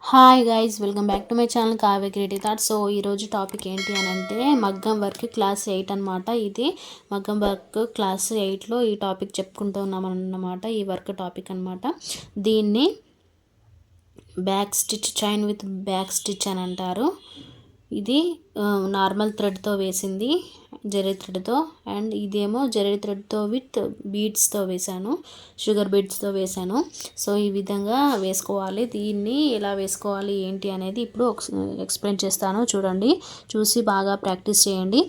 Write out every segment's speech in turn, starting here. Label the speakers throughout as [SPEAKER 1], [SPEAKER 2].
[SPEAKER 1] Hi guys, welcome back to my channel Kavya creative thoughts. So ఈరోజు topic ఏంటి అని అంటే మగ్గం వర్క్ క్లాస్ 8 అనమాట. ఇది మగ్గం వర్క్ క్లాస్ 8లో ఈ టాపిక్ చెప్పుకుంటూ ఉన్నామన్నమాట. ఈ వర్క్ టాపిక్ అనమాట. దీన్ని back stitch chain with back stitch అని అంటారు. ఇది నార్మల్ థ్రెడ్తో వేసింది, జరీ థ్రెడ్తో. అండ్ ఇదేమో జరీ థ్రెడ్తో విత్ బీడ్స్తో వేసాను, షుగర్ బీడ్స్తో వేసాను. సో ఈ విధంగా వేసుకోవాలి. దీన్ని ఎలా వేసుకోవాలి ఏంటి అనేది ఇప్పుడు ఎక్స్ప్లెయిన్ చేస్తాను. చూడండి, చూసి బాగా ప్రాక్టీస్ చేయండి.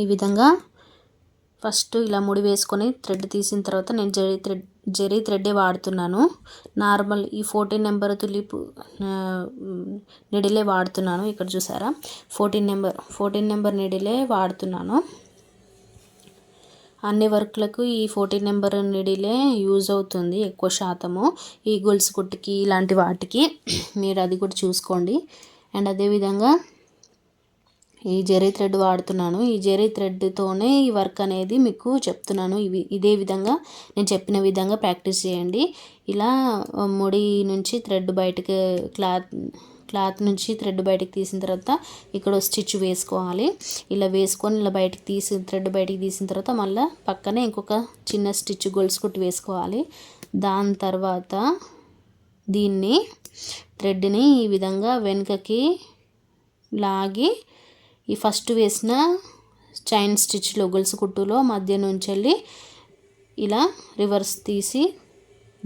[SPEAKER 1] ఈ విధంగా ఫస్ట్ ఇలా ముడి వేసుకొని థ్రెడ్ తీసిన తర్వాత నేను జరీ థ్రెడ్డే వాడుతున్నాను. నార్మల్ ఈ 14 నెంబర్ తులిప్ నిడిలే వాడుతున్నాను. ఇక్కడ చూసారా, 14 నెంబర్ నిడిలే వాడుతున్నాను. అన్ని వర్క్లకు ఈ 14 నెంబర్ నిడిలే యూజ్ అవుతుంది ఎక్కువ శాతము, ఈ గొలుసు కుట్టుకి ఇలాంటి వాటికి. మీరు అది కూడా చూసుకోండి. అండ్ అదేవిధంగా ఈ జరీ థ్రెడ్ వాడుతున్నాను. ఈ జరీ థ్రెడ్తోనే ఈ వర్క్ అనేది మీకు చెప్తున్నాను. ఇదే విధంగా నేను చెప్పిన విధంగా ప్రాక్టీస్ చేయండి. ఇలా ముడి నుంచి థ్రెడ్ బయటకు క్లాత్ నుంచి థ్రెడ్ బయటకు తీసిన తర్వాత ఇక్కడ స్టిచ్ వేసుకోవాలి. ఇలా వేసుకొని ఇలా థ్రెడ్ బయటికి తీసిన తర్వాత మళ్ళీ పక్కనే ఇంకొక చిన్న స్టిచ్ గొలుసు కుట్టు వేసుకోవాలి. దాని తర్వాత దీన్ని థ్రెడ్ని ఈ విధంగా వెనుకకి లాగి ఈ ఫస్ట్ వేసిన చైన్ స్టిచ్లో గొలుసు కుట్టులో మధ్య నుంచి వెళ్ళి ఇలా రివర్స్ తీసి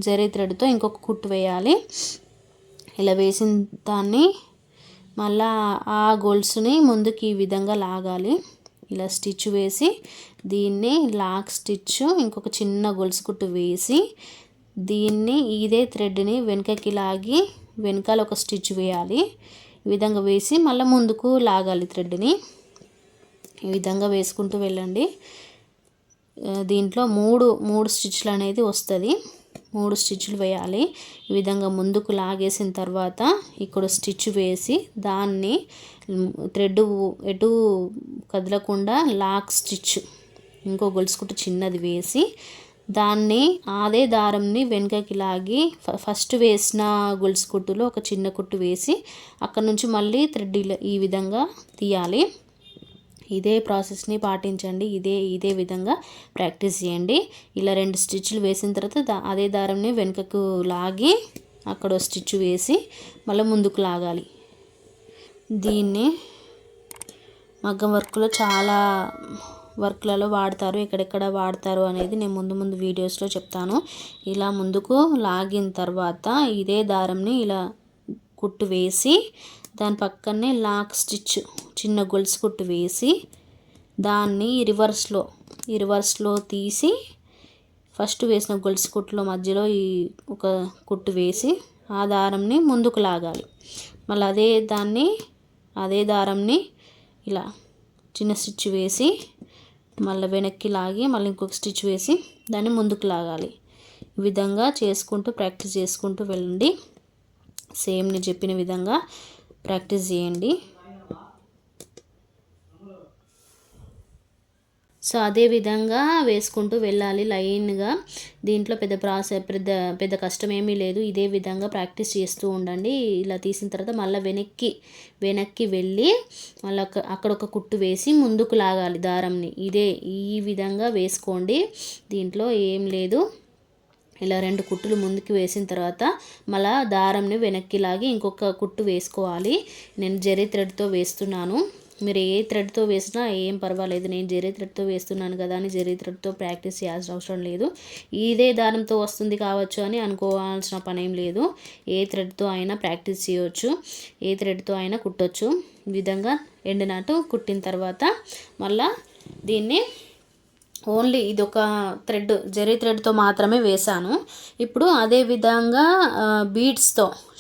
[SPEAKER 1] జరీ థ్రెడ్తో ఇంకొక కుట్టు వేయాలి. ఇలా వేసిన దాన్ని మళ్ళా ఆ గొలుసుని ముందుకి ఈ విధంగా లాగాలి. ఇలా స్టిచ్ వేసి దీన్ని లాక్ స్టిచ్ ఇంకొక చిన్న గొలుసు కుట్టు వేసి దీన్ని ఇదే థ్రెడ్ని వెనుకకి లాగి వెనకాల ఒక స్టిచ్ వేయాలి. ఈ విధంగా వేసి మళ్ళీ ముందుకు లాగాలి థ్రెడ్ని. ఈ విధంగా వేసుకుంటూ వెళ్ళండి. దీంట్లో మూడు స్టిచ్లు అనేది వస్తుంది. 3 స్టిచ్లు వేయాలి. ఈ విధంగా ముందుకు లాగేసిన తర్వాత ఇక్కడ స్టిచ్ వేసి దాన్ని థ్రెడ్ ఎటు కదలకుండా లాక్ స్టిచ్ ఇంకో గొలుసు కుట్టు చిన్నది వేసి దాన్ని అదే దారంని వెనుకకి లాగి ఫస్ట్ వేసిన గొలుసు కుట్టులో ఒక చిన్న కుట్టు వేసి అక్కడ నుంచి మళ్ళీ థ్రెడ్ ఈ విధంగా తీయాలి. ఇదే ప్రాసెస్ని పాటించండి. ఇదే విధంగా ప్రాక్టీస్ చేయండి. ఇలా 2 స్టిచ్లు వేసిన తర్వాత అదే దారంని వెనుకకు లాగి అక్కడ స్టిచ్ వేసి మళ్ళీ ముందుకు లాగాలి. దీన్ని మగ్గం వర్క్లో చాలా వర్క్లలో వాడతారు. ఎక్కడెక్కడ వాడతారు అనేది నేను ముందు వీడియోస్లో చెప్తాను. ఇలా ముందుకు లాగిన తర్వాత ఇదే దారంని ఇలా కుట్టు వేసి దాని పక్కనే లాక్ స్టిచ్ చిన్న గొలుసు కుట్టు వేసి దాన్ని రివర్స్లో తీసి ఫస్ట్ వేసిన గొలుసు కుట్టులో మధ్యలో ఒక కుట్టు వేసి ఆ దారంని ముందుకు లాగాలి. మళ్ళీ అదే దారంని ఇలా చిన్న స్టిచ్ వేసి మళ్ళీ వెనక్కి లాగి మళ్ళీ ఇంకొక స్టిచ్ వేసి దాన్ని ముందుకు లాగాలి. ఈ విధంగా చేసుకుంటూ ప్రాక్టీస్ చేసుకుంటూ వెళ్ళండి. సేమ్ నేను చెప్పిన విధంగా ప్రాక్టీస్ చేయండి. సో అదే విధంగా వేసుకుంటూ వెళ్ళాలి లైన్గా. దీంట్లో పెద్ద కష్టం ఏమీ లేదు. ఇదే విధంగా ప్రాక్టీస్ చేస్తూ ఉండండి. ఇలా తీసిన తర్వాత మళ్ళీ వెనక్కి వెళ్ళి మళ్ళీ అక్కడ ఒక కుట్టు వేసి ముందుకు లాగాలి దారంని. ఈ విధంగా వేసుకోండి. దీంట్లో ఏం లేదు. ఇలా 2 కుట్టులు ముందుకు వేసిన తర్వాత మళ్ళీ దారంని వెనక్కి లాగి ఇంకొక కుట్టు వేసుకోవాలి. నేను జరీ థ్రెడ్తో వేస్తున్నాను. మీరు ఏ థ్రెడ్తో వేసినా ఏం పర్వాలేదు. నేను జరీ థ్రెడ్తో వేస్తున్నాను కదా అని జరీ థ్రెడ్తో ప్రాక్టీస్ చేయాల్సిన అవసరం లేదు. ఇదే దారంతో వస్తుంది కావచ్చు అని అనుకోవాల్సిన పని ఏం లేదు. ఏ థ్రెడ్తో అయినా ప్రాక్టీస్ చేయవచ్చు, ఏ థ్రెడ్తో అయినా కుట్టవచ్చు. ఈ విధంగా ఎండినట్టు కుట్టిన తర్వాత మళ్ళీ దీన్ని ఓన్లీ ఇది ఒక థ్రెడ్ జరీ థ్రెడ్తో మాత్రమే వేసాను. ఇప్పుడు అదే విధంగా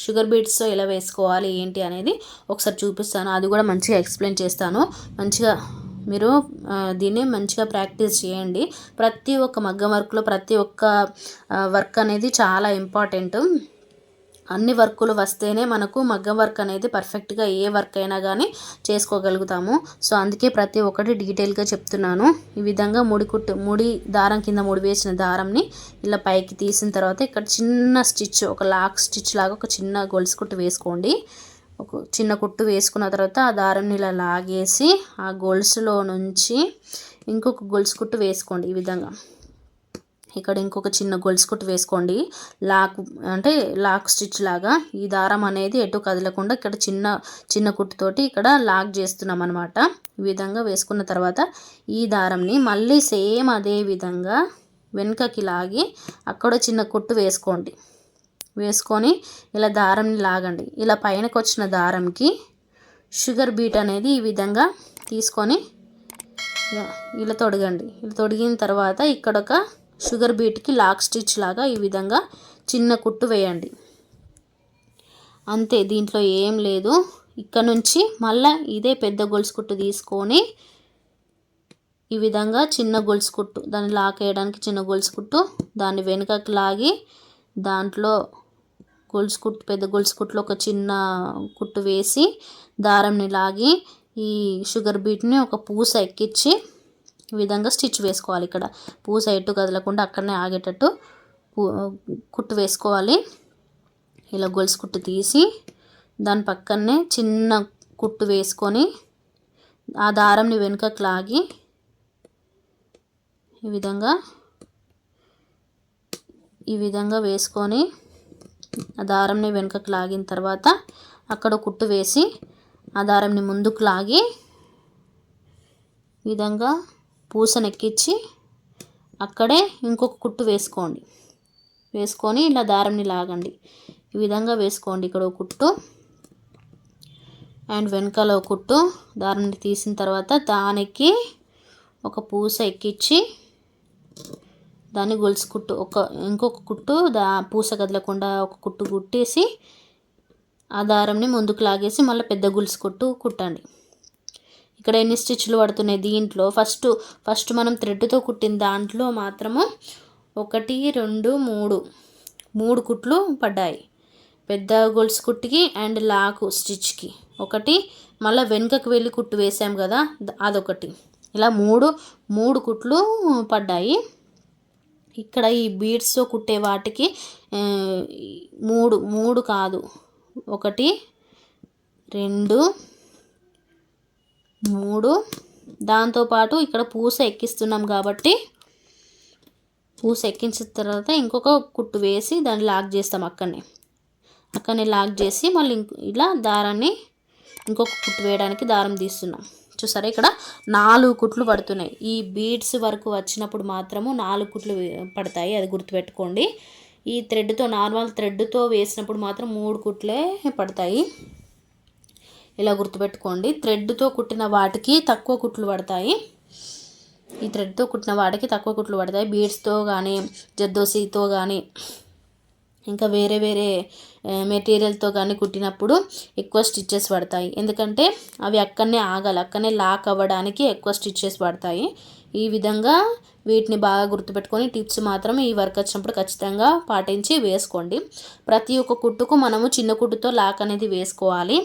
[SPEAKER 1] షుగర్ బీడ్స్తో ఎలా వేసుకోవాలి ఏంటి అనేది ఒకసారి చూపిస్తాను. అది కూడా మంచిగా ఎక్స్ప్లెయిన్ చేస్తాను. మంచిగా మీరు దీన్ని మంచిగా ప్రాక్టీస్ చేయండి. ప్రతి ఒక్క మగ్గం వర్క్లో ప్రతి ఒక్క వర్క్ అనేది చాలా ఇంపార్టెంట్. అన్ని వర్కులు వస్తేనే మనకు మగ్గం వర్క్ అనేది పర్ఫెక్ట్గా ఏ వర్క్ అయినా కానీ చేసుకోగలుగుతాము. సో అందుకే ప్రతి ఒక్కటి డీటెయిల్గా చెప్తున్నాను. ఈ విధంగా ముడి దారం కింద ముడి వేసిన దారంని ఇలా పైకి తీసిన తర్వాత ఇక్కడ చిన్న స్టిచ్, ఒక లాక్ స్టిచ్ లాగా ఒక చిన్న గొలుసు కుట్టు వేసుకోండి. ఒక చిన్న కుట్టు వేసుకున్న తర్వాత ఆ దారాన్ని ఇలా లాగేసి ఆ గొలుసులో నుంచి ఇంకొక గొలుసు కుట్టు వేసుకోండి. ఈ విధంగా ఇక్కడ ఇంకొక చిన్న గొలుసు కుట్టు వేసుకోండి. లాక్ స్టిచ్ లాగా. ఈ దారం అనేది ఎటు కదలకుండా ఇక్కడ చిన్న కుట్టుతోటి ఇక్కడ లాక్ చేస్తున్నాం అనమాట. ఈ విధంగా వేసుకున్న తర్వాత ఈ దారంని మళ్ళీ సేమ్ అదే విధంగా వెనుకకి లాగి అక్కడ చిన్న కుట్టు వేసుకోండి. వేసుకొని ఇలా దారంని లాగండి. ఇలా పైనకి వచ్చిన దారంకి షుగర్ బీట్ అనేది ఈ విధంగా తీసుకొని ఇలా తొడగండి. ఇలా తొడిగిన తర్వాత ఇక్కడ ఒక షుగర్ బీట్కి లాక్ స్టిచ్ లాగా ఈ విధంగా చిన్న కుట్టు వేయండి. అంతే, దీంట్లో ఏం లేదు. ఇక్కడ నుంచి మళ్ళీ ఇదే పెద్ద గొలుసు కుట్టు తీసుకొని ఈ విధంగా చిన్న గొలుసు కుట్టు, దాన్ని లాక్ వేయడానికి చిన్న గొలుసు కుట్టు, దాన్ని వెనుకకి లాగి దాంట్లో పెద్ద గొలుసు కుట్టులో ఒక చిన్న కుట్టు వేసి దారంని లాగి ఈ షుగర్ బీట్ని ఒక పూస ఎక్కించి ఈ విధంగా స్టిచ్ వేసుకోవాలి. ఇక్కడ పూస ఎటు కదలకుండా అక్కడనే ఆగేటట్టు కుట్టు వేసుకోవాలి. ఇలా గొలుసు కుట్టు తీసి దాని పక్కనే చిన్న కుట్టు వేసుకొని ఆ దారంని వెనుకకు లాగి ఈ విధంగా వేసుకొని ఆ దారంని వెనుకకు లాగిన తర్వాత అక్కడ కుట్టు వేసి ఆ దారంని ముందుకు లాగి ఈ విధంగా పూసను ఎక్కించి అక్కడే ఇంకొక కుట్టు వేసుకోండి. వేసుకొని ఇలా దారంని లాగండి. ఈ విధంగా వేసుకోండి. ఇక్కడ ఒక కుట్టు అండ్ వెనకాల ఒక కుట్టు, దారంని తీసిన తర్వాత దానికి ఒక పూస ఎక్కించి దాన్ని గొలుసు కుట్టు ఇంకొక కుట్టు పూస కదలకుండా ఒక కుట్టు కుట్టేసి ఆ దారంని ముందుకు లాగేసి మళ్ళీ పెద్ద గొలుసు కుట్టు కుట్టండి. ఇక్కడ ఎన్ని స్టిచ్లు పడుతున్నాయి దీంట్లో, ఫస్ట్ మనం థ్రెడ్తో కుట్టిన దాంట్లో మాత్రము 1 2 3 కుట్లు పడ్డాయి. పెద్ద గొలుసు కుట్టుకి అండ్ లాకు స్టిచ్కి ఒకటి, మళ్ళీ వెనుకకు వెళ్ళి కుట్టు వేసాం కదా అదొకటి, ఇలా మూడు కుట్లు పడ్డాయి. ఇక్కడ ఈ బీడ్స్తో కుట్టే వాటికి 3 కాదు, 1 2 3, దాంతోపాటు ఇక్కడ పూస ఎక్కిస్తున్నాం కాబట్టి పూస ఎక్కించిన తర్వాత ఇంకొక కుట్టు వేసి దాన్ని లాక్ చేస్తాం. అక్కడనే లాక్ చేసి మళ్ళీ ఇలా దారాన్ని ఇంకొక కుట్టు వేయడానికి దారం తీస్తున్నాం. చూసారా, ఇక్కడ 4 కుట్లు పడుతున్నాయి. ఈ బీడ్స్ వరకు వచ్చినప్పుడు మాత్రము 4 కుట్లు పడతాయి, అది గుర్తుపెట్టుకోండి. ఈ నార్మల్ థ్రెడ్తో వేసినప్పుడు మాత్రం 3 కుట్లే పడతాయి. ఇలా గుర్తుపెట్టుకోండి. థ్రెడ్తో కుట్టిన వాటికి తక్కువ కుట్లు పడతాయి. ఈ థ్రెడ్తో కుట్టిన వాటికి తక్కువ కుట్లు పడతాయి. బీడ్స్తో కానీ జర్దోసీతో కానీ ఇంకా వేరే మెటీరియల్తో కానీ కుట్టినప్పుడు ఎక్కువ స్టిచ్చెస్ పడతాయి. ఎందుకంటే అవి అక్కడనే ఆగాలి, అక్కడనే లాక్ అవ్వడానికి ఎక్కువ స్టిచ్చెస్ పడతాయి. ఈ విధంగా వీటిని బాగా గుర్తుపెట్టుకొని టిప్స్ మాత్రం ఈ వర్క్ వచ్చినప్పుడు ఖచ్చితంగా పాటించి వేసుకోండి. ప్రతి ఒక్క కుట్టుకు మనము చిన్న కుట్టుతో లాక్ అనేది వేసుకోవాలి.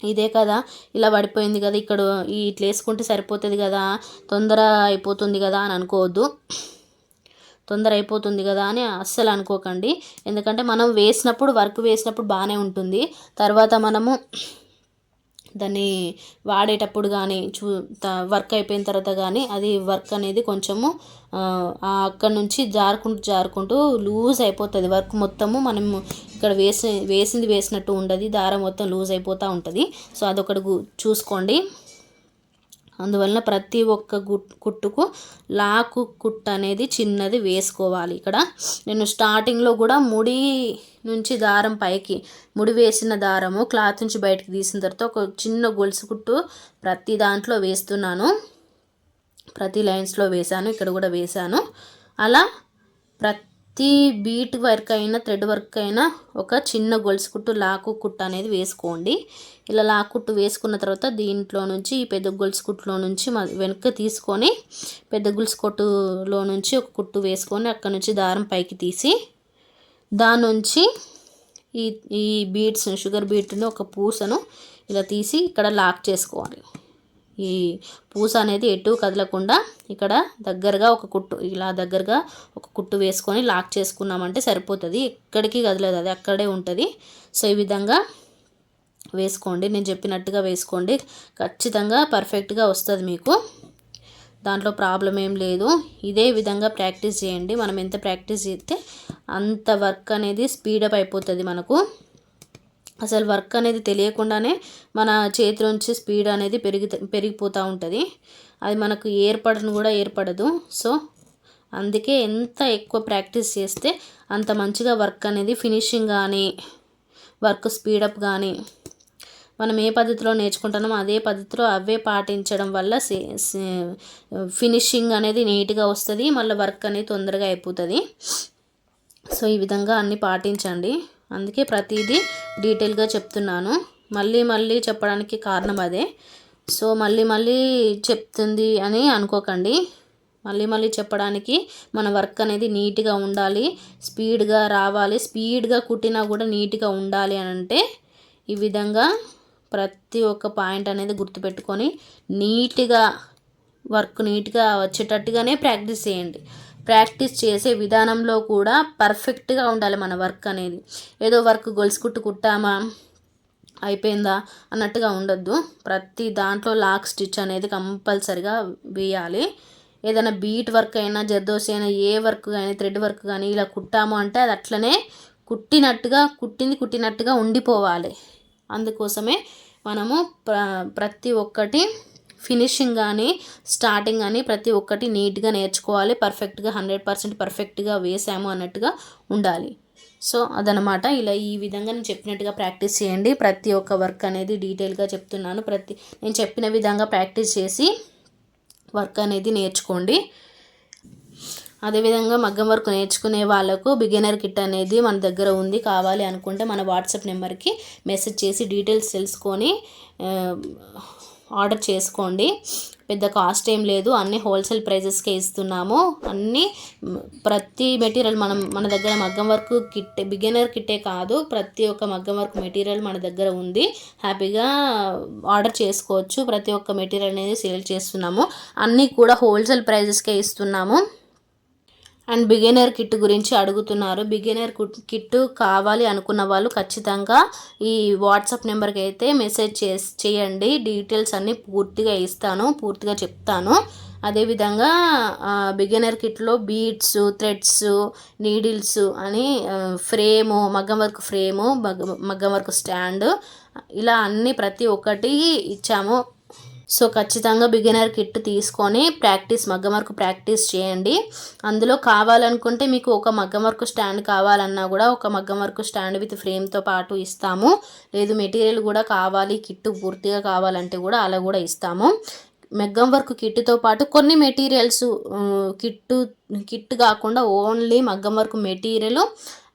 [SPEAKER 1] ఇదే కదా ఇలా పడిపోయింది కదా, ఇక్కడ ఇట్లా వేసుకుంటే సరిపోతుంది కదా, తొందర అయిపోతుంది కదా అని అనుకోవద్దు. తొందర అయిపోతుంది కదా అని అస్సలు అనుకోకండి. ఎందుకంటే మనం వర్క్ వేసినప్పుడు బాగానే ఉంటుంది. తర్వాత మనము దాన్ని వాడేటప్పుడు కానీ వర్క్ అయిపోయిన తర్వాత కానీ అది వర్క్ అనేది కొంచెము అక్కడ నుంచి జారుకుంటూ లూజ్ అయిపోతుంది. వర్క్ మొత్తము మనం ఇక్కడ వేసినట్టు ఉండదు, దారం మొత్తం లూజ్ అయిపోతూ ఉంటుంది. సో అదొకటి చూసుకోండి. అందువలన ప్రతి ఒక్క కుట్టుకు లాకు కుట్టు అనేది చిన్నది వేసుకోవాలి. ఇక్కడ నేను స్టార్టింగ్లో కూడా ముడి నుంచి దారం పైకి ముడి వేసిన దారము క్లాత్ నుంచి బయటకు తీసిన తర్వాత ఒక చిన్న గొలుసు కుట్టు ప్రతి దాంట్లో వేస్తున్నాను, ప్రతి లైన్స్లో వేసాను, ఇక్కడ కూడా వేసాను. అలా ప్రతి బీట్ వర్క్ అయినా థ్రెడ్ వర్క్ అయినా ఒక చిన్న గొలుసు కుట్టు లాకు కుట్టు అనేది వేసుకోండి. ఇలా లాక్ కుట్టు వేసుకున్న తర్వాత దీంట్లో నుంచి ఈ పెద్ద గొలుసు కుట్టులో నుంచి వెనక్కి తీసుకొని పెద్ద గొలుసు కుట్టులో నుంచి ఒక కుట్టు వేసుకొని అక్కడ నుంచి దారం పైకి తీసి దాని నుంచి ఈ ఈ బీడ్స్ షుగర్ బీట్ని ఒక పూసను ఇలా తీసి ఇక్కడ లాక్ చేసుకోవాలి. ఈ పూస అనేది ఎటు కదలకుండా ఇక్కడ దగ్గరగా ఒక కుట్టు, ఇలా దగ్గరగా ఒక కుట్టు వేసుకొని లాక్ చేసుకున్నామంటే సరిపోతుంది. ఎక్కడికి కదలదు, అది అక్కడే ఉంటుంది. సో ఈ విధంగా వేసుకోండి, నేను చెప్పినట్టుగా వేసుకోండి. ఖచ్చితంగా పర్ఫెక్ట్గా వస్తుంది మీకు, దాంట్లో ప్రాబ్లం ఏం లేదు. ఇదే విధంగా ప్రాక్టీస్ చేయండి. మనం ఎంత ప్రాక్టీస్ చేస్తే అంత వర్క్ అనేది స్పీడప్ అయిపోతుంది మనకు. అసలు వర్క్ అనేది తెలియకుండానే మన చేతి నుంచి స్పీడ్ అనేది పెరిగిపోతూ ఉంటుంది. అది మనకు ఏర్పడదు. సో అందుకే ఎంత ఎక్కువ ప్రాక్టీస్ చేస్తే అంత మంచిగా వర్క్ అనేది ఫినిషింగ్ కానీ వర్క్ స్పీడప్ కానీ మనం ఏ పద్ధతిలో నేర్చుకుంటున్నామో అదే పద్ధతిలో అవే పాటించడం వల్ల ఫినిషింగ్ అనేది నీట్గా వస్తుంది, మళ్ళీ వర్క్ అనేది తొందరగా అయిపోతుంది. సో ఈ విధంగా అన్నీ పాటించండి. అందుకే ప్రతిదీ డీటెయిల్గా చెప్తున్నాను. మళ్ళీ చెప్పడానికి కారణం అదే. సో మళ్ళీ చెప్తుంది అని అనుకోకండి. మళ్ళీ చెప్పడానికి మన వర్క్ అనేది నీట్గా ఉండాలి, స్పీడ్గా రావాలి. స్పీడ్గా కుట్టినా కూడా నీట్గా ఉండాలి అని అంటే ఈ విధంగా ప్రతి ఒక్క పాయింట్ అనేది గుర్తుపెట్టుకొని వర్క్ నీట్గా వచ్చేటట్టుగానే ప్రాక్టీస్ చేయండి. ప్రాక్టీస్ చేసే విధానంలో కూడా పర్ఫెక్ట్గా ఉండాలి మన వర్క్ అనేది. ఏదో వర్క్ గొలుసు కుట్టామా అయిపోయిందా అన్నట్టుగా ఉండొద్దు. ప్రతి దాంట్లో లాక్ స్టిచ్ అనేది కంపల్సరిగా వేయాలి. ఏదైనా బీట్ వర్క్ అయినా, జర్దోసి అయినా, ఏ వర్క్ కానీ, థ్రెడ్ వర్క్ కానీ ఇలా కుట్టాము అంటే అది అట్లనే కుట్టినట్టుగా ఉండిపోవాలి. అందుకోసమే మనము ప్రతి ఒక్కటి ఫినిషింగ్ కానీ స్టార్టింగ్ కానీ ప్రతి ఒక్కటి నీట్గా నేర్చుకోవాలి. పర్ఫెక్ట్గా 100% పర్ఫెక్ట్గా వేసాము అన్నట్టుగా ఉండాలి. సో అదనమాట. ఇలా ఈ విధంగా నేను చెప్పినట్టుగా ప్రాక్టీస్ చేయండి. ప్రతి ఒక్క వర్క్ అనేది డీటెయిల్గా చెప్తున్నాను. నేను చెప్పిన విధంగా ప్రాక్టీస్ చేసి వర్క్ అనేది నేర్చుకోండి. అదేవిధంగా మగ్గం వర్క్ నేర్చుకునే వాళ్ళకు బిగినర్ కిట్ అనేది మన దగ్గర ఉంది. కావాలి అనుకుంటే మన వాట్సాప్ నెంబర్కి మెసేజ్ చేసి డీటెయిల్స్ తెలుసుకొని ఆర్డర్ చేసుకోండి. పెద్ద కాస్ట్ ఏం లేదు, అన్నీ హోల్సేల్ ప్రైజెస్కే ఇస్తున్నాము. ప్రతి మెటీరియల్ మన దగ్గర మగ్గం వర్క్ కిట్, బిగినర్ కిట్టే కాదు, ప్రతి ఒక్క మగ్గం వర్క్ మెటీరియల్ మన దగ్గర ఉంది. హ్యాపీగా ఆర్డర్ చేసుకోవచ్చు. ప్రతి ఒక్క మెటీరియల్ అనేది సేల్ చేస్తున్నాము. అన్నీ కూడా హోల్సేల్ ప్రైజెస్కే ఇస్తున్నాము. అండ్ బిగినర్ కిట్ గురించి అడుగుతున్నారు. బిగినర్ కిట్ కావాలి అనుకున్న వాళ్ళు ఖచ్చితంగా ఈ వాట్సాప్ నెంబర్కి అయితే మెసేజ్ చేయండి. డీటెయిల్స్ అన్నీ పూర్తిగా చెప్తాను. అదేవిధంగా బిగినర్ కిట్లో బీడ్స్, థ్రెడ్స్, నీడిల్స్ అని ఫ్రేము, మగ్గం వర్క్ ఫ్రేము, మగ్గం వర్క్ స్టాండ్, ఇలా అన్నీ ప్రతి ఒక్కటి ఇచ్చాము. సో ఖచ్చితంగా బిగినర్ కిట్ తీసుకొని మగ్గం వర్క్ ప్రాక్టీస్ చేయండి. అందులో కావాలనుకుంటే మీకు ఒక మగ్గం వర్క్ స్టాండ్ కావాలన్నా కూడా ఒక మగ్గం వర్క్ స్టాండ్ విత్ ఫ్రేమ్తో పాటు ఇస్తాము. లేదు మెటీరియల్ కూడా కావాలి, కిట్టు పూర్తిగా కావాలంటే కూడా అలా కూడా ఇస్తాము. మగ్గం వర్క్ కిట్తో పాటు కొన్ని మెటీరియల్స్ కిట్ కాకుండా ఓన్లీ మగ్గం వర్క్ మెటీరియల్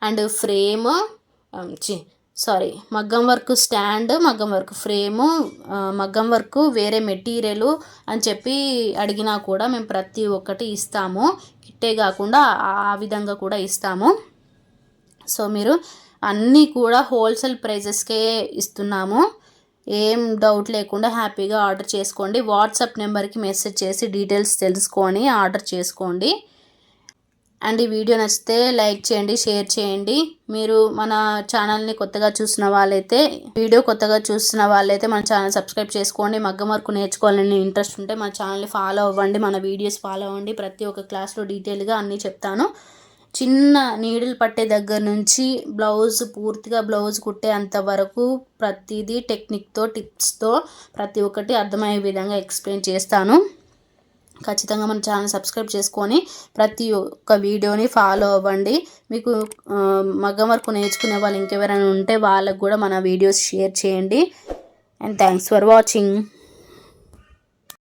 [SPEAKER 1] అండ్ ఫ్రేమ్ మగ్గం వర్క్ స్టాండ్, మగ్గం వర్క్ ఫ్రేము, మగ్గం వర్క్ వేరే మెటీరియల్ అని చెప్పి అడిగినా కూడా మేము ప్రతి ఒక్కటి ఇస్తాము. కిట్టే కాకుండా ఆ విధంగా కూడా ఇస్తాము. సో మీరు అన్నీ కూడా హోల్సేల్ ప్రైజెస్కే ఇస్తున్నాము. ఏం డౌట్ లేకుండా హ్యాపీగా ఆర్డర్ చేసుకోండి. వాట్సాప్ నెంబర్కి మెసేజ్ చేసి డీటెయిల్స్ తెలుసుకొని ఆర్డర్ చేసుకోండి. అండ్ ఈ వీడియో నచ్చితే లైక్ చేయండి, షేర్ చేయండి. మీరు మన ఛానల్ని కొత్తగా చూసిన వాళ్ళైతే మన ఛానల్ సబ్స్క్రైబ్ చేసుకోండి. మగ్గం వర్క్ నేర్చుకోవాలని ఇంట్రెస్ట్ ఉంటే మన ఛానల్ని ఫాలో అవ్వండి, మన వీడియోస్ ఫాలో అవ్వండి. ప్రతి ఒక్క క్లాస్లో డీటెయిల్గా అన్నీ చెప్తాను. చిన్న నీడిల్ పట్టే దగ్గర నుంచి పూర్తిగా బ్లౌజ్ కుట్టే అంతవరకు ప్రతిదీ టెక్నిక్తో, టిప్స్తో ప్రతి ఒక్కటి అర్థమయ్యే విధంగా ఎక్స్ప్లెయిన్ చేస్తాను. ఖచ్చితంగా మన ఛానల్ సబ్స్క్రైబ్ చేసుకొని ప్రతి ఒక్క వీడియోని ఫాలో అవ్వండి. మీకు మగ్గం వర్క్ నేర్చుకునే వాళ్ళు ఇంకెవరైనా ఉంటే వాళ్ళకు కూడా మన వీడియోస్ షేర్ చేయండి. And thanks for watching.